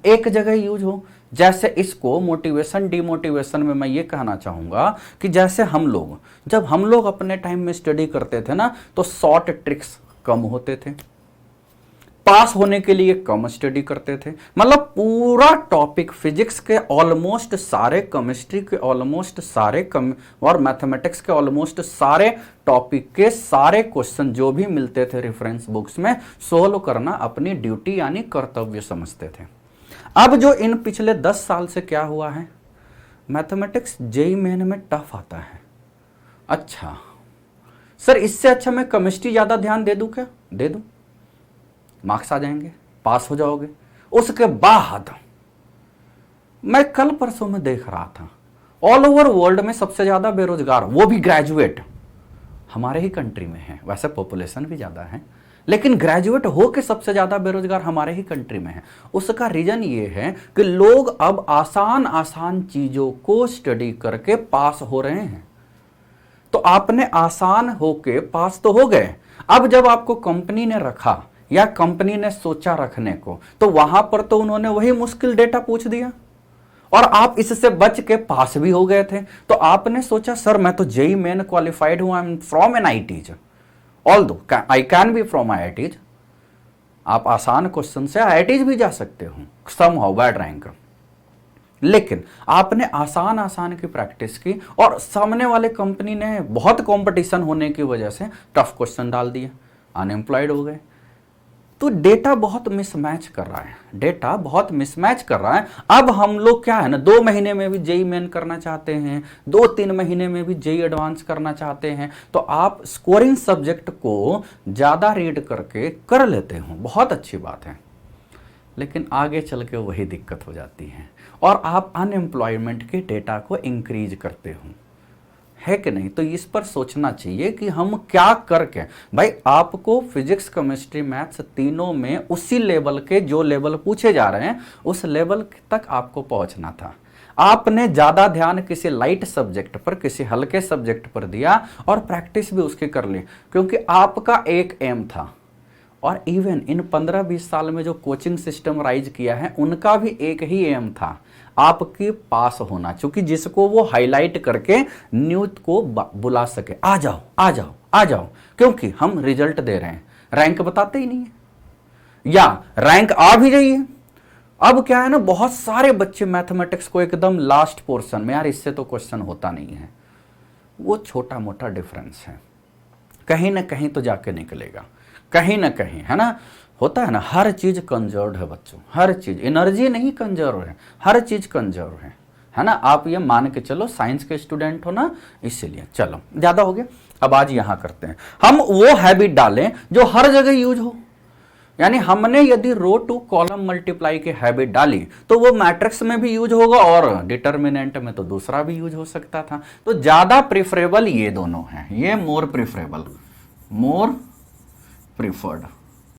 एक जगह यूज हो। जैसे इसको मोटिवेशन डिमोटिवेशन में मैं ये कहना चाहूंगा कि जैसे जब हम लोग अपने टाइम में स्टडी करते थे ना, तो शॉर्ट ट्रिक्स कम होते थे, पास होने के लिए कम स्टडी करते थे। मतलब पूरा टॉपिक फिजिक्स के ऑलमोस्ट सारे, केमिस्ट्री के ऑलमोस्ट सारे, और मैथमेटिक्स के ऑलमोस्ट सारे टॉपिक के सारे क्वेश्चन जो भी मिलते थे रेफरेंस बुक्स में, सोल्व करना अपनी ड्यूटी यानी कर्तव्य समझते थे। अब जो इन पिछले 10 साल से क्या हुआ है, मैथमेटिक्स जेईई मेन में टफ आता है। अच्छा सर, इससे अच्छा मैं केमिस्ट्री ज्यादा ध्यान दे दूं क्या? दे दूं, मार्क्स आ जाएंगे, पास हो जाओगे। उसके बाद मैं कल परसों में देख रहा था, ऑल ओवर वर्ल्ड में सबसे ज्यादा बेरोजगार, वो भी ग्रेजुएट, हमारे ही कंट्री में है। वैसे पॉपुलेशन भी ज्यादा है, लेकिन ग्रेजुएट हो के सबसे ज्यादा बेरोजगार हमारे ही कंट्री में है। उसका रीजन ये है कि लोग अब आसान आसान चीजों को स्टडी करके पास हो रहे हैं। तो आपने आसान होके पास तो हो गए, अब जब आपको कंपनी ने रखा या कंपनी ने सोचा रखने को, तो वहां पर तो उन्होंने वही मुश्किल डेटा पूछ दिया और आप इससे बच के पास भी हो गए थे। तो आपने सोचा सर मैं तो जेईई मेन क्वालिफाइड हूं, I am from NITs, although I can be from IITs. आप आसान क्वेश्चन से आईआईटीज भी जा सकते हो, समहाउ बैड रैंक, लेकिन आपने आसान आसान की प्रैक्टिस की और सामने वाले कंपनी ने बहुत कंपटीशन होने की वजह से टफ क्वेश्चन डाल दिए, अनएम्प्लॉयड हो गए। तो डेटा बहुत मिसमैच कर रहा है, डेटा बहुत मिसमैच कर रहा है। अब हम लोग क्या है ना, 2 महीने में भी जेईई मेन करना चाहते हैं, 2-3 महीने में भी जेईई एडवांस करना चाहते हैं। तो आप स्कोरिंग सब्जेक्ट को ज्यादा रीड करके कर लेते हो, बहुत अच्छी बात है, लेकिन आगे चल के वही दिक्कत हो जाती है और आप अनएम्प्लॉयमेंट के डेटा को इंक्रीज करते हो, है कि नहीं? तो इस पर सोचना चाहिए कि हम क्या करके, भाई आपको फिजिक्स केमिस्ट्री मैथ्स तीनों में उसी लेवल के, जो लेवल पूछे जा रहे हैं उस लेवल तक आपको पहुंचना था। आपने ज्यादा ध्यान किसी लाइट सब्जेक्ट पर, किसी हल्के सब्जेक्ट पर दिया और प्रैक्टिस भी उसकी कर ली, क्योंकि आपका एक एम था। और इवन इन 15-20 साल में जो कोचिंग सिस्टम राइज किया है, उनका भी एक ही एम था, आपके पास होना, क्योंकि जिसको वो हाईलाइट करके न्यूज को बुला सके, आ जाओ आ जाओ आ जाओ, क्योंकि हम रिजल्ट दे रहे हैं, रैंक बताते ही नहीं है, या रैंक आ भी रही है। अब क्या है ना, बहुत सारे बच्चे मैथमेटिक्स को एकदम लास्ट पोर्शन में, यार इससे तो क्वेश्चन होता नहीं है, वो छोटा मोटा डिफरेंस है, कहीं ना कहीं तो जाके निकलेगा, कहीं ना कहीं, है ना। होता है ना, हर चीज कंजर्व है बच्चों, हर चीज, एनर्जी नहीं कंजर्व है, हर चीज कंजर्व है ना। आप ये मान के चलो, साइंस के स्टूडेंट हो ना, इसीलिए। चलो ज्यादा हो गया, अब आज यहां करते हैं, हम वो हैबिट डालें जो हर जगह यूज हो। यानी हमने यदि रो टू कॉलम मल्टीप्लाई की हैबिट डाली तो वो मैट्रिक्स में भी यूज होगा और डिटर्मिनेंट में तो दूसरा भी यूज हो सकता था। तो ज्यादा प्रिफरेबल ये दोनों हैं, ये मोर प्रिफरेबल, मोर प्रिफर्ड।